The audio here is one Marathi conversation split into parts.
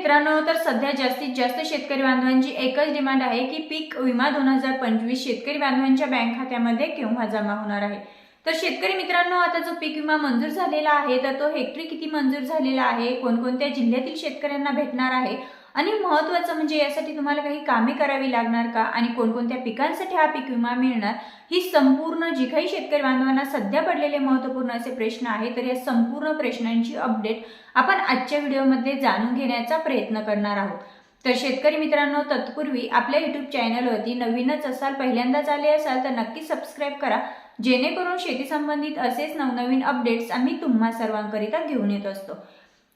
मित्रांनो, तर सध्या जास्तीत जास्त शेतकरी बांधवांची एकच डिमांड आहे की पीक विमा 2025 शेतकरी बांधवांच्या बँक खात्यामध्ये केव्हा जमा होणार आहे। तर शेतकरी मित्रांनो, आता जो पीक विमा मंजूर झालेला आहे तर तो हेक्टरी किती मंजूर झालेला आहे, कोणकोणत्या जिल्ह्यातील शेतकऱ्यांना भेटणार आहे आणि महत्त्वाचं म्हणजे यासाठी तुम्हाला काही कामे करावी लागणार का आणि कोणकोणत्या पिकांसाठी हा पीक विमा मिळणार, ही संपूर्ण जी काही शेतकरी बांधवांना सध्या पडलेले महत्त्वपूर्ण असे प्रश्न आहेत, तर या संपूर्ण प्रश्नांची अपडेट आपण आजच्या व्हिडिओमध्ये जाणून घेण्याचा प्रयत्न करणार आहोत। तर शेतकरी मित्रांनो, तत्पूर्वी आपल्या YouTube चॅनलवरती नवीनच असाल, पहिल्यांदाच आले असाल तर नक्की सबस्क्राइब करा, जेणेकरून शेती संबंधित असेच नवनवीन अपडेट्स आम्ही तुम्हा सर्वांकरिता घेऊन येत असतो।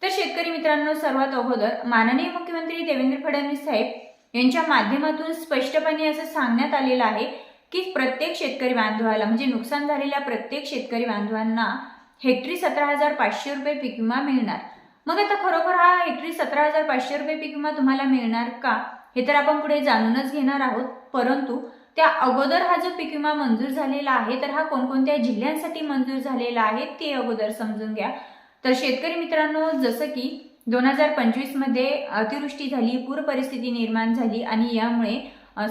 तर शेतकरी मित्रांनो, सर्वात अगोदर माननीय मुख्यमंत्री देवेंद्र फडणवीस साहेब यांच्या माध्यमातून स्पष्टपणे असं सांगण्यात आलेलं आहे की प्रत्येक शेतकरी बांधवाला म्हणजे नुकसान झालेल्या प्रत्येक शेतकरी बांधवांना हेक्टरी 17,500 रुपये पीक विमा मिळणार। मग आता खरोखर हा हेक्टरी 17,500 रुपये पीक विमा तुम्हाला मिळणार का, हे तर आपण पुढे जाणूनच घेणार आहोत। परंतु त्या अगोदर हा जो पीक विमा मंजूर झालेला आहे तर हा कोणकोणत्या जिल्ह्यांसाठी मंजूर झालेला आहे ते अगोदर समजून घ्या। तर शेतकरी मित्रांनो, जसं की 2025 मध्ये अतिवृष्टी झाली, पूर परिस्थिती निर्माण झाली आणि यामुळे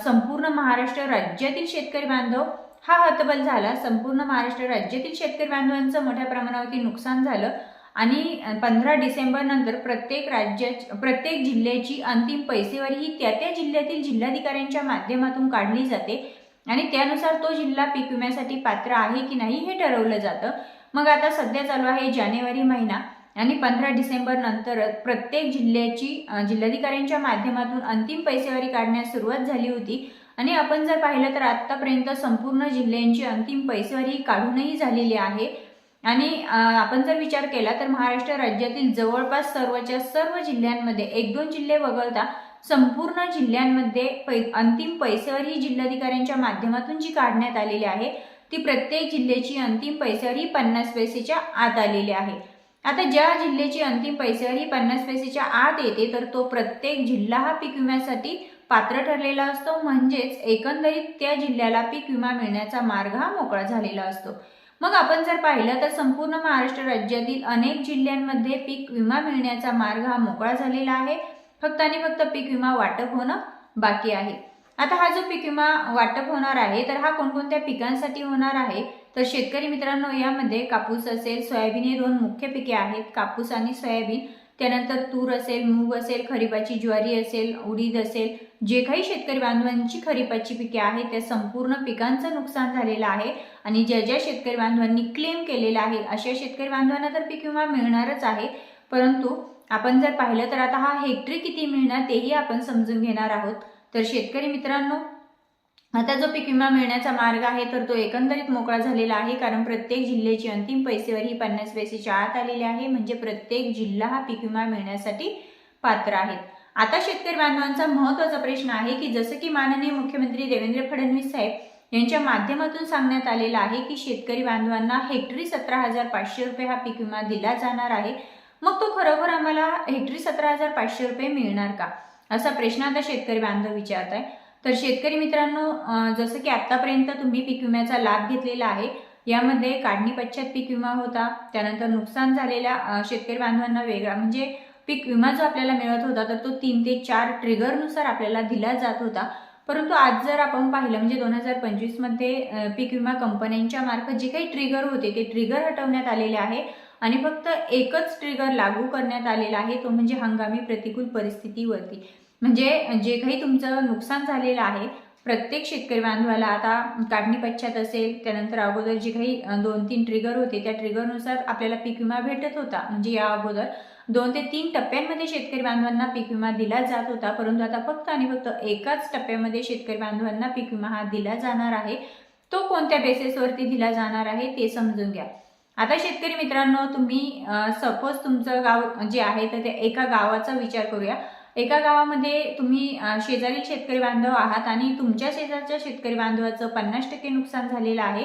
संपूर्ण महाराष्ट्र राज्यातील शेतकरी बांधव हा हतबल झाला। संपूर्ण महाराष्ट्र राज्यातील शेतकरी बांधवांचं मोठ्या प्रमाणावरती नुकसान झालं आणि 15 डिसेंबर नंतर प्रत्येक जिल्ह्याची अंतिम पैसेवारी ही त्या जिल्ह्यातील जिल्हाधिकाऱ्यांच्या माध्यमातून काढली जाते आणि त्यानुसार तो जिल्हा पीक विम्यासाठी पात्र आहे की नाही हे ठरवलं जातं। मग आता सध्या चालू आहे जानेवारी महिना आणि 15 डिसेंबर नंतर प्रत्येक जिल्ह्याची जिल्हाधिकाऱ्यांच्या माध्यमातून अंतिम पैसेवारी काढण्यास सुरुवात झाली होती आणि आपण जर पाहिलं तर आतापर्यंत संपूर्ण जिल्ह्यांची अंतिम पैसेवारी काढूनही झालेली आहे। आणि आपण जर विचार केला तर महाराष्ट्र राज्यातील जवळपास सर्वच्या सर्व जिल्ह्यांमध्ये 1-2 जिल्हे वगळता संपूर्ण जिल्ह्यांमध्ये अंतिम पैसेवारी ही जिल्हाधिकाऱ्यांच्या माध्यमातून जी काढण्यात आलेली आहे ती प्रत्येक जिल्ह्याची अंतिम पैसेवारी 50 पैसेच्या आत आलेली आहे। आता ज्या जिल्ह्याची अंतिम पैसेवारी 50 पैसेच्या आत येते तर तो प्रत्येक जिल्हा हा पीक विम्यासाठी पात्र ठरलेला असतो, म्हणजेच एकंदरीत त्या जिल्ह्याला पीक विमा मिळण्याचा मार्ग हा मोकळा झालेला असतो। मग आपण जर पाहिलं तर संपूर्ण महाराष्ट्र राज्यातील अनेक जिल्ह्यांमध्ये पीक विमा मिळण्याचा मार्ग हा मोकळा झालेला आहे, फक्त आणि फक्त पीक विमा वाटप होणं बाकी आहे। आता हा जो पीक विमा वाटप होणार आहे तर हा कोणकोणत्या पिकांसाठी होणार आहे, तर शेतकरी मित्रांनो यामध्ये कापूस असेल, सोयाबीन हे 2 मुख्य पिके आहेत, कापूस आणि सोयाबीन। त्यानंतर तूर असेल, मूग असेल, खरीपाची ज्वारी असेल, उडीद असेल, जे काही शेतकरी बांधवांची खरीपाची पिके आहेत त्या संपूर्ण पिकांचं नुकसान झालेलं आहे आणि ज्या शेतकरी बांधवांनी क्लेम केलेला आहे अशा शेतकरी बांधवांना तर पीक विमा मिळणारच आहे। परंतु आपण जर पाहिलं तर आता हा हेक्टरी किती मिळणार तेही आपण समजून घेणार आहोत। तर शेतकरी मित्रांनो, आता जो पीक विमा मिळण्याचा मार्ग आहे तर तो एकंदरीत मोकळा झालेला आहे, कारण प्रत्येक जिल्ह्याची अंतिम पैसेवारी ही 50 पैसेच्या आत आलेली आहे, म्हणजे प्रत्येक जिल्हा हा पीक विमा मिळण्यासाठी पात्र आहे। आता शेतकरी बांधवांचा महत्त्वाचा प्रश्न आहे की जसं की माननीय मुख्यमंत्री देवेंद्र फडणवीस साहेब यांच्या माध्यमातून सांगण्यात आलेलं आहे की शेतकरी बांधवांना हेक्टरी 17,500 रुपये हा पीक विमा दिला जाणार आहे। मग तो खरोखर आम्हाला हेक्टरी 17,500 रुपये मिळणार का, असा प्रश्न आता शेतकरी बांधव विचारताय। तर शेतकरी मित्रांनो, जसं की आतापर्यंत तुम्ही पीक विम्याचा लाभ घेतलेला आहे, यामध्ये काढणी पश्चात पीक विमा होता, त्यानंतर नुकसान झालेल्या शेतकरी बांधवांना वेगळा म्हणजे पीक विमा जो आपल्याला मिळत होता तर तो 3 ते 4 ट्रिगरनुसार आपल्याला दिला जात होता। परंतु आज जर आपण पाहिलं म्हणजे 2025 मध्ये पीक विमा कंपन्यांच्या मार्फत जे काही ट्रिगर होते ते ट्रिगर हटवण्यात आलेले आहे आणि फक्त एकच ट्रिगर लागू करण्यात आलेला आहे, तो म्हणजे हंगामी प्रतिकूल परिस्थितीवरती। म्हणजे जे काही तुमचं नुकसान झालेलं आहे प्रत्येक शेतकरी बांधवाला आता काढणी पश्चात असेल, त्यानंतर अगोदर जे काही 2-3 ट्रिगर होते त्या ट्रिगरनुसार आपल्याला पीक विमा भेटत होता, म्हणजे या अगोदर 2 ते 3 टप्प्यांमध्ये शेतकरी बांधवांना पीक विमा दिला जात होता। परंतु आता फक्त आणि फक्त एकाच टप्प्यामध्ये शेतकरी बांधवांना पीक विमा हा दिला जाणार आहे। तो कोणत्या बेसिसवरती दिला जाणार आहे ते समजून घ्या। आता शेतकरी मित्रांनो, तुम्ही सपोज तुमचं गाव जे आहे तर त्या एका गावाचा विचार करूया। एका गावामध्ये तुम्ही शेजारील शेतकरी बांधव आहात आणि तुमच्या शेजारच्या शेतकरी बांधवाचं 50% नुकसान झालेलं आहे,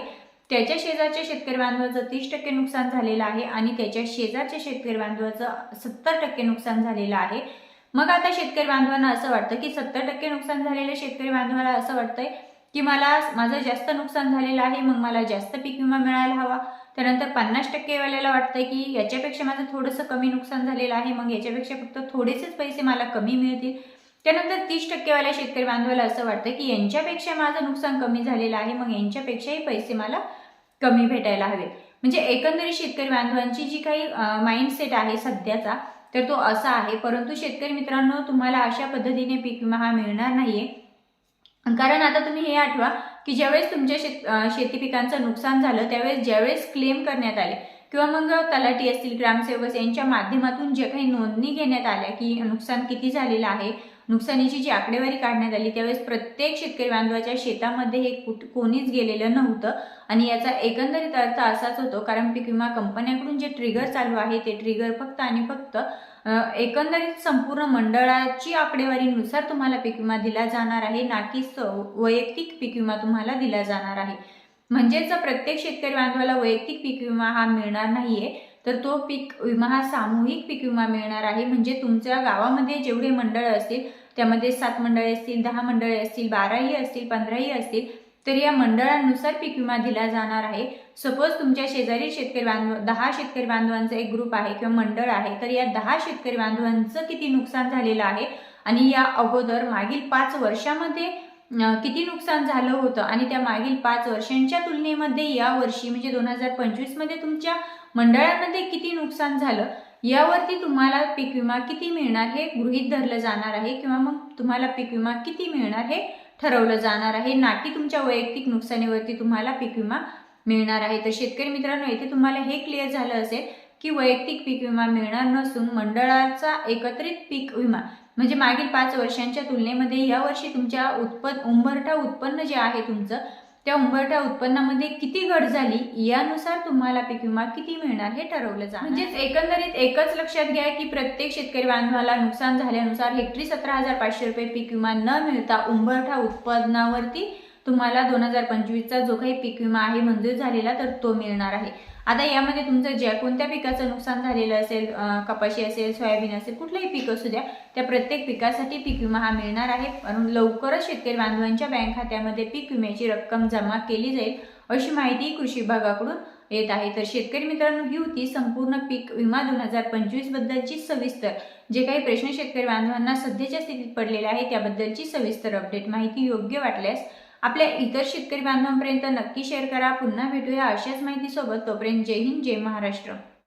त्याच्या शेजारच्या शेतकरी बांधवाचं 30% नुकसान झालेलं आहे आणि त्याच्या शेजारच्या शेतकरी बांधवाचं 70% नुकसान झालेलं आहे। मग आता शेतकरी बांधवांना असं वाटतं की 70% नुकसान झालेल्या शेतकरी बांधवाला असं वाटतंय की माझं जास्त नुकसान झालेलं आहे, मग मला जास्त पीक विमा मिळायला हवा। त्यानंतर 50% वाल्याला वाटतं की याच्यापेक्षा माझं थोडंसं कमी नुकसान झालेलं आहे, मग याच्यापेक्षा फक्त थोडेसेच पैसे मला कमी मिळतील. त्यानंतर 30% वाल्या शेतकरी बांधवाला असं वाटतं की यांच्यापेक्षा माझं नुकसान कमी झालेलं आहे, मग यांच्यापेक्षाही पैसे मला कमी भेटायला हवेत. म्हणजे एकंदरीत शेतकरी बांधवांची जी काही माइंडसेट आहे सध्याचा, तर तो असा आहे. परंतु शेतकरी मित्रांनो, तुम्हाला अशा पद्धतीने पीक विमा हा मिळणार नाहीये. कारण आता तुम्ही हे आठवा की ज्यावेळेस तुमच्या शेती पिकांचं नुकसान झालं, त्यावेळेस ज्यावेळेस क्लेम करण्यात आले किंवा मग तलाठी असतील, ग्रामसेवक यांच्या माध्यमातून जे काही नोंदणी घेण्यात आल्या की नुकसान किती झालेलं आहे, नुकसानीची जी आकडेवारी काढण्यात आली, त्यावेळेस प्रत्येक शेतकरी बांधवाच्या शेतामध्ये हे कोणीच गेलेलं नव्हतं. आणि याचा एकंदरीत अर्थ असाच होतो, कारण पीक विमा कंपन्यांकडून जे ट्रिगर चालू आहे ते ट्रिगर फक्त आणि फक्त एकंदरीत संपूर्ण मंडळाची आकडेवारीनुसार तुम्हाला पीक विमा दिला जाणार आहे, ना की वैयक्तिक पीक विमा तुम्हाला दिला जाणार आहे. म्हणजेच प्रत्येक शेतकरी बांधवाला वैयक्तिक पीक विमा हा मिळणार नाहीये, तर तो पीक विमा हा सामूहिक पीक विमा मिळणार आहे. म्हणजे तुमच्या गावामध्ये जेवढे मंडळ असतील, त्यामध्ये 7 मंडळे असतील, 10 मंडळे असतील, 12ही असतील, 15ही असतील, तर या मंडळानुसार पीक विमा दिला जाणार आहे. सपोज तुमच्या शेजारी 10 शेतकरी बांधवांचा एक ग्रुप आहे किंवा मंडळ आहे, तर या 10 शेतकरी बांधवांचं किती नुकसान झालेलं आहे आणि या अगोदर मागील 5 वर्षामध्ये किती नुकसान झालं होतं आणि त्या मागील 5 वर्षांच्या तुलनेमध्ये या वर्षी म्हणजे 2025 मध्ये तुमच्या मंडळामध्ये किती नुकसान झालं, यावरती तुम्हाला पीक विमा किती मिळणार हे गृहीत धरलं जाणार आहे किंवा मग तुम्हाला पीक विमा किती मिळणार हे ठरवलं जाणार आहे, ना की तुमच्या वैयक्तिक नुकसानीवरती तुम्हाला पीक विमा मिळणार आहे. तर शेतकरी मित्रांनो, इथे तुम्हाला हे क्लिअर झालं असेल की वैयक्तिक पीक विमा मिळणार नसून मंडळाचा एकत्रित पीक विमा म्हणजे मागील 5 वर्षांच्या तुलनेमध्ये यावर्षी तुमच्या उंबरठा उत्पन्न जे आहे तुमचं, त्या उंबरठा उत्पन्नामध्ये किती घट झाली यानुसार तुम्हाला पीक विमा किती मिळणार हे ठरवलं जाणार. म्हणजेच एकंदरीत एकच लक्षात घ्या की प्रत्येक शेतकरी बांधवाला नुकसान झाल्यानुसार हेक्टरी 17,500 रुपये पीक विमा न मिळता उंबरठा उत्पन्नावरती तुम्हाला 2025चा जो काही पीक विमा आहे मंजूर झालेला, तर तो मिळणार आहे. आता यामध्ये तुमचं ज्या कोणत्या पिकाचं नुकसान झालेलं असेल, कपाशी असेल, सोयाबीन असेल, कुठलंही पीक असू द्या, त्या प्रत्येक पिकासाठी पीक विमा हा मिळणार आहे. पण लवकरच शेतकरी बांधवांच्या बँक खात्यामध्ये पीक विम्याची रक्कम जमा केली जाईल, अशी माहिती कृषी विभागाकडून येत आहे. तर शेतकरी मित्रांनो, ही होती संपूर्ण पीक विमा 2025 बद्दलची सविस्तर, जे काही प्रश्न शेतकरी बांधवांना सध्याच्या स्थितीत पडलेले आहे त्याबद्दलची सविस्तर अपडेट. माहिती योग्य वाटल्यास आपल्या इतर शेतकरी बांधवांपर्यंत नक्की शेअर करा. पुन्हा भेटूया अशाच माहितीसोबत. तोपर्यंत जय हिंद, जय महाराष्ट्र.